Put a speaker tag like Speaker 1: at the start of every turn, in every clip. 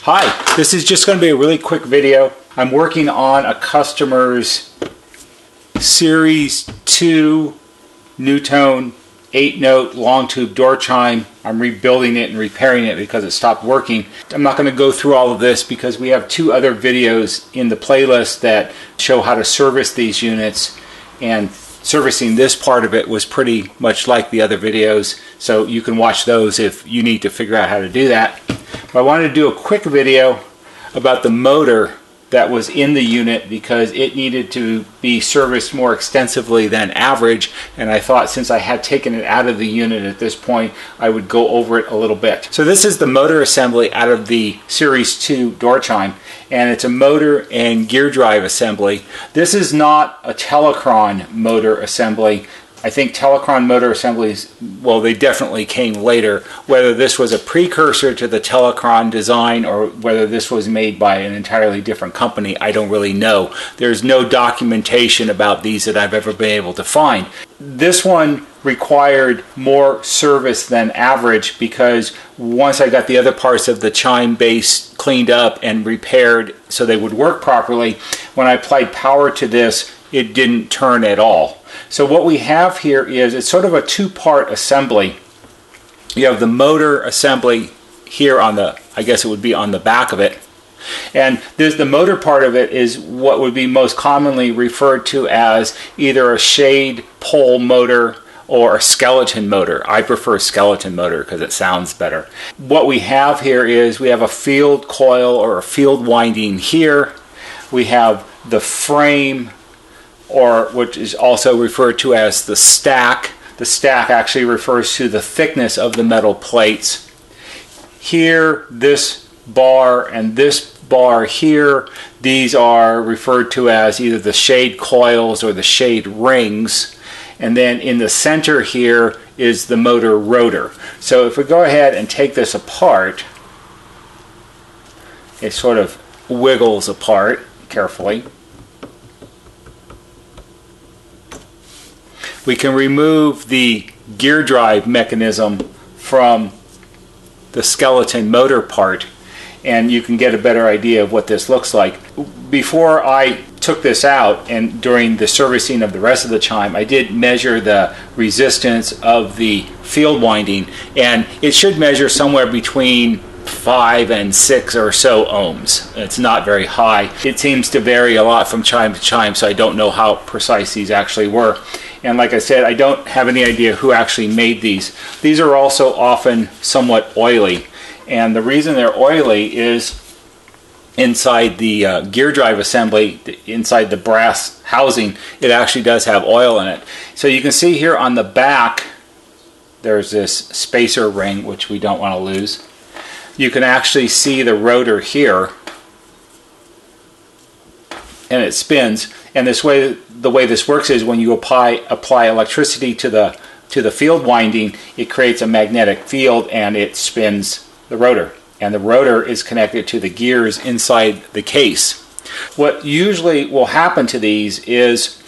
Speaker 1: Hi, this is just going to be a really quick video. I'm working on a customer's Series 2 NuTone 8-note long tube door chime. I'm rebuilding it and repairing it because it stopped working. I'm not going to go through all of this because we have two other videos in the playlist that show how to service these units, and servicing this part of it was pretty much like the other videos, so you can watch those if you need to figure out how to do that. But I wanted to do a quick video about the motor that was in the unit because it needed to be serviced more extensively than average, and I thought since I had taken it out of the unit at this point, I would go over it a little bit. So this is the motor assembly out of the Series 2 door chime, and it's a motor and gear drive assembly. This is not a Telecron motor assembly. I think Telecron motor assemblies, well, they definitely came later. Whether this was a precursor to the Telecron design or whether this was made by an entirely different company, I don't really know. There's no documentation about these that I've ever been able to find. This one required more service than average because once I got the other parts of the chime base cleaned up and repaired so they would work properly, when I applied power to this, it didn't turn at all. So what we have here is, it's sort of a two-part assembly. You have the motor assembly here on the, I guess it would be on the back of it. And the motor part of it is what would be most commonly referred to as either a shade pole motor or a skeleton motor. I prefer skeleton motor because it sounds better. What we have here is we have a field coil or a field winding here. We have the frame, or which is also referred to as the stack. The stack actually refers to the thickness of the metal plates. Here, this bar and this bar here, these are referred to as either the shade coils or the shade rings. And then in the center here is the motor rotor. So if we go ahead and take this apart, it sort of wiggles apart carefully. We can remove the gear drive mechanism from the skeleton motor part, and you can get a better idea of what this looks like. Before I took this out and during the servicing of the rest of the chime, I did measure the resistance of the field winding, and it should measure somewhere between 5 and 6 or so ohms. It's not very high. It seems to vary a lot from chime to chime, so I don't know how precise these actually were. And like I said, I don't have any idea who actually made these. These are also often somewhat oily, and the reason they're oily is inside the gear drive assembly, inside the brass housing, it actually does have oil in it. So you can see here on the back, there's this spacer ring, which we don't want to lose. You can actually see the rotor here, and it spins. And the way this works is when you apply electricity to the field winding, it creates a magnetic field and it spins the rotor. And the rotor is connected to the gears inside the case. What usually will happen to these is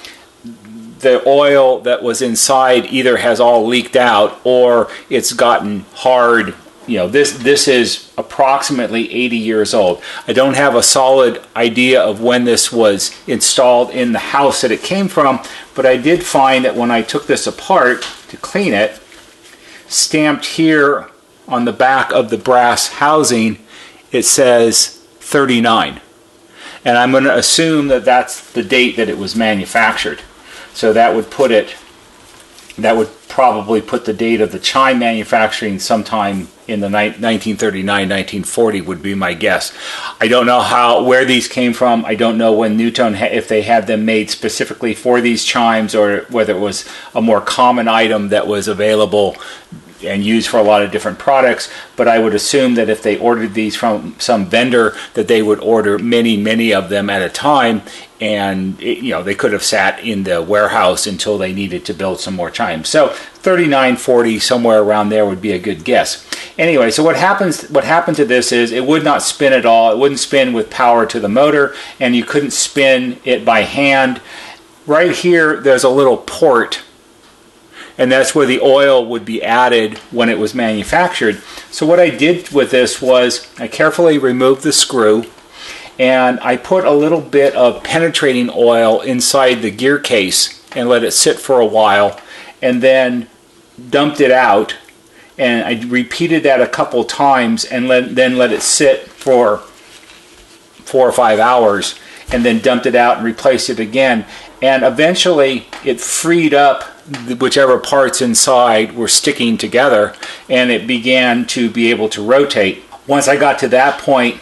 Speaker 1: the oil that was inside either has all leaked out or it's gotten hard. You know, this is approximately 80 years old. I don't have a solid idea of when this was installed in the house that it came from, but I did find that when I took this apart to clean it, stamped here on the back of the brass housing, it says 39. And I'm going to assume that that's the date that it was manufactured. So that would put it, that would probably put the date of the chime manufacturing sometime in the 1939, 1940 would be my guess. I don't know where these came from. I don't know when NuTone, if they had them made specifically for these chimes or whether it was a more common item that was available and used for a lot of different products, but I would assume that if they ordered these from some vendor that they would order many of them at a time, and they could have sat in the warehouse until they needed to build some more chimes. So 39, 40, somewhere around there would be a good guess. Anyway, so what happened to this is it would not spin at all. It wouldn't spin with power to the motor, and you couldn't spin it by hand. Right here there's a little port and that's where the oil would be added when it was manufactured. So what I did with this was I carefully removed the screw, and I put a little bit of penetrating oil inside the gear case and let it sit for a while, and then dumped it out. And I repeated that a couple times, and then let it sit for 4 or 5 hours, and then dumped it out and replaced it again. And eventually it freed up whichever parts inside were sticking together, and it began to be able to rotate. Once I got to that point,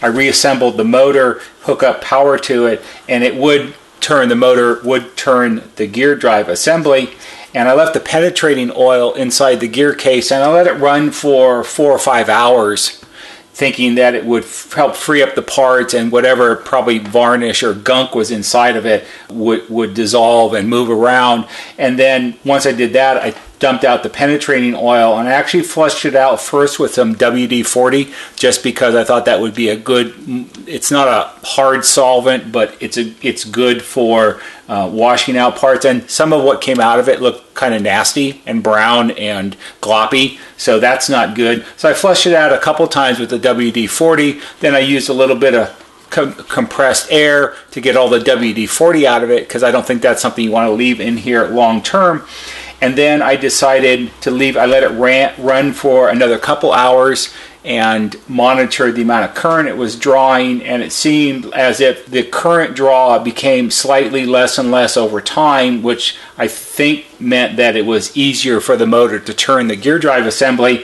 Speaker 1: I reassembled the motor, hook up power to it, and it would turn, the motor would turn the gear drive assembly. And I left the penetrating oil inside the gear case, and I let it run for 4 or 5 hours, thinking that it would help free up the parts, and whatever probably varnish or gunk was inside of it would dissolve and move around. And then once I did that, I dumped out the penetrating oil, and I actually flushed it out first with some WD-40, just because I thought that would be a good, it's not a hard solvent, but it's good for washing out parts. And some of what came out of it looked kind of nasty and brown and gloppy, so that's not good. So I flushed it out a couple times with the WD-40. Then I used a little bit of compressed air to get all the WD-40 out of it, because I don't think that's something you want to leave in here long term. And then I decided to leave, I let it run for another couple hours and monitored the amount of current it was drawing, and it seemed as if the current draw became slightly less and less over time, which I think meant that it was easier for the motor to turn the gear drive assembly.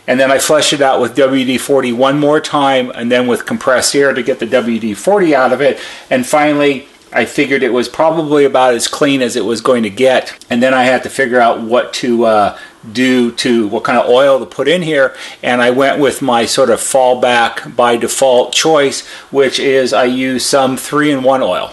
Speaker 1: And then I flushed it out with WD-40 one more time, and then with compressed air to get the WD-40 out of it. And finally, I figured it was probably about as clean as it was going to get. And then I had to figure out what to do to, what kind of oil to put in here. And I went with my sort of fallback by default choice, which is I use some 3-in-1 oil,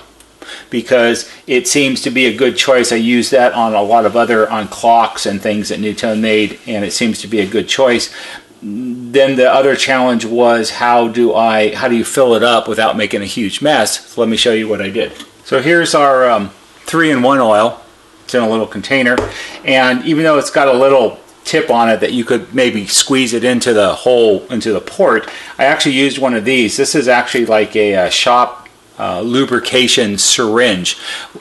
Speaker 1: because it seems to be a good choice. I use that on a lot of on clocks and things that NuTone made, and it seems to be a good choice. Then the other challenge was how do you fill it up without making a huge mess? So let me show you what I did. So here's our 3-in-1 oil. It's in a little container, and even though it's got a little tip on it that you could maybe squeeze it into the hole, into the port, I actually used one of these. This is actually like a shop lubrication syringe.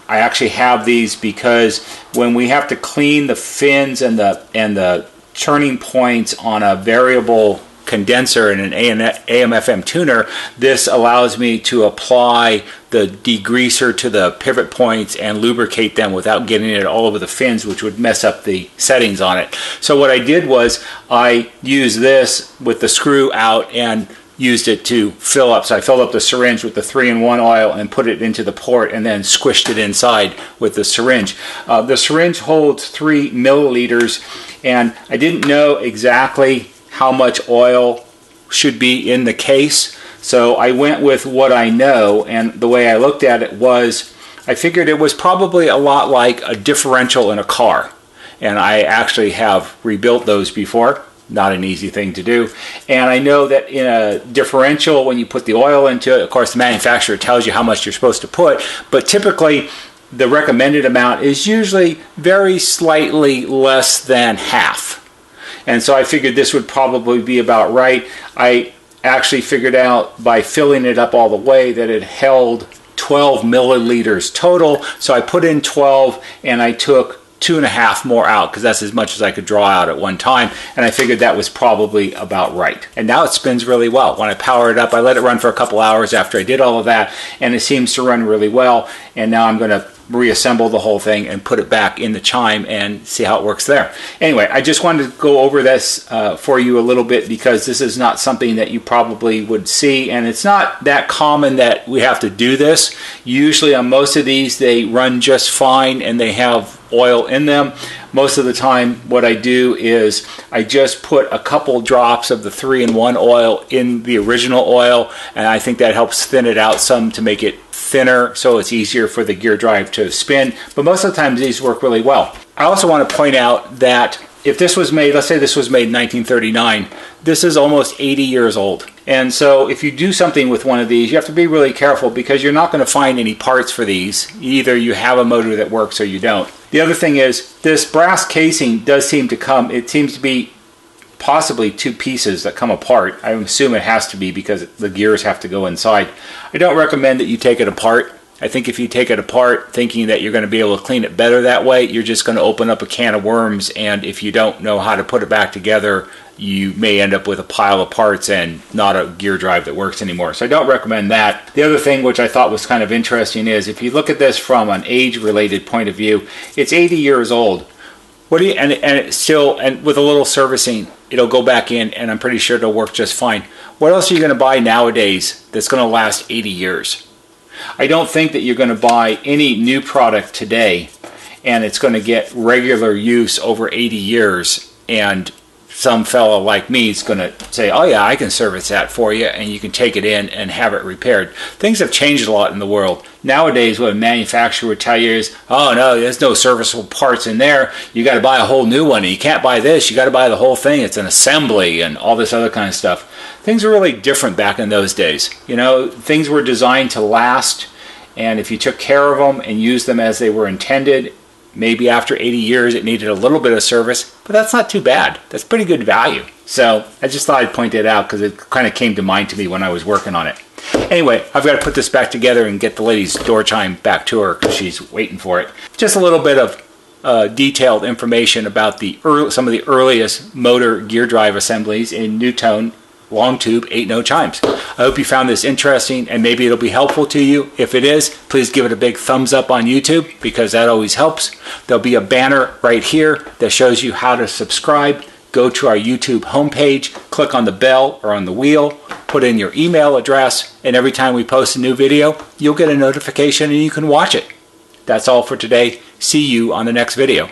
Speaker 1: I actually have these because when we have to clean the fins and the turning points on a variable condenser and an AM/FM tuner, this allows me to apply the degreaser to the pivot points and lubricate them without getting it all over the fins, which would mess up the settings on it. So what I did was I used this with the screw out and used it to fill up. So I filled up the syringe with the 3-in-1 oil and put it into the port, and then squished it inside with the syringe. The syringe holds 3 milliliters, and I didn't know exactly how much oil should be in the case, so I went with what I know. And the way I looked at it was, I figured it was probably a lot like a differential in a car, and I actually have rebuilt those before. Not an easy thing to do. And I know that in a differential, when you put the oil into it, of course the manufacturer tells you how much you're supposed to put, but typically the recommended amount is usually very slightly less than half. And so I figured this would probably be about right. I actually figured out by filling it up all the way that it held 12 milliliters total. So I put in 12, and I took 2.5 more out, because that's as much as I could draw out at one time, and I figured that was probably about right. And now it spins really well. When I power it up, I let it run for a couple hours after I did all of that, and it seems to run really well. And now I'm going to reassemble the whole thing and put it back in the Chime and see how it works there. Anyway, I just wanted to go over this for you a little bit, because this is not something that you probably would see, and it's not that common that we have to do this. Usually on most of these they run just fine and they have oil in them. Most of the time what I do is I just put a couple drops of the 3-in-1 oil in the original oil, and I think that helps thin it out some to make it thinner, so it's easier for the gear drive to spin. But most of the time these work really well. I also want to point out that if this was made, let's say this was made in 1939, this is almost 80 years old. And so if you do something with one of these, you have to be really careful, because you're not going to find any parts for these. Either you have a motor that works or you don't. The other thing is, this brass casing does seem to come, it seems to be possibly two pieces that come apart. I assume it has to be because the gears have to go inside. I don't recommend that you take it apart. I think if you take it apart thinking that you're going to be able to clean it better that way, you're just going to open up a can of worms, and if you don't know how to put it back together, you may end up with a pile of parts and not a gear drive that works anymore. So I don't recommend that. The other thing which I thought was kind of interesting is, if you look at this from an age-related point of view, it's 80 years old. What do you, and it's still, and with a little servicing, it'll go back in, and I'm pretty sure it'll work just fine. What else are you going to buy nowadays that's going to last 80 years? I don't think that you're going to buy any new product today and it's going to get regular use over 80 years, and some fellow like me is going to say, oh yeah, I can service that for you, and you can take it in and have it repaired. Things have changed a lot in the world. Nowadays, what a manufacturer would tell you is, oh no, there's no serviceable parts in there. You got to buy a whole new one, and you can't buy this. You got to buy the whole thing. It's an assembly and all this other kind of stuff. Things were really different back in those days. You know, things were designed to last, and if you took care of them and used them as they were intended, maybe after 80 years it needed a little bit of service, but that's not too bad. That's pretty good value. So I just thought I'd point it out because it kind of came to mind to me when I was working on it. Anyway, I've got to put this back together and get the lady's door chime back to her because she's waiting for it. Just a little bit of detailed information about some of the earliest motor gear drive assemblies in NuTone Long Tube 8-note chimes. I hope you found this interesting, and maybe it'll be helpful to you. If it is, please give it a big thumbs up on YouTube because that always helps. There'll be a banner right here that shows you how to subscribe. Go to our YouTube homepage, click on the bell or on the wheel, put in your email address, and every time we post a new video, you'll get a notification and you can watch it. That's all for today. See you on the next video.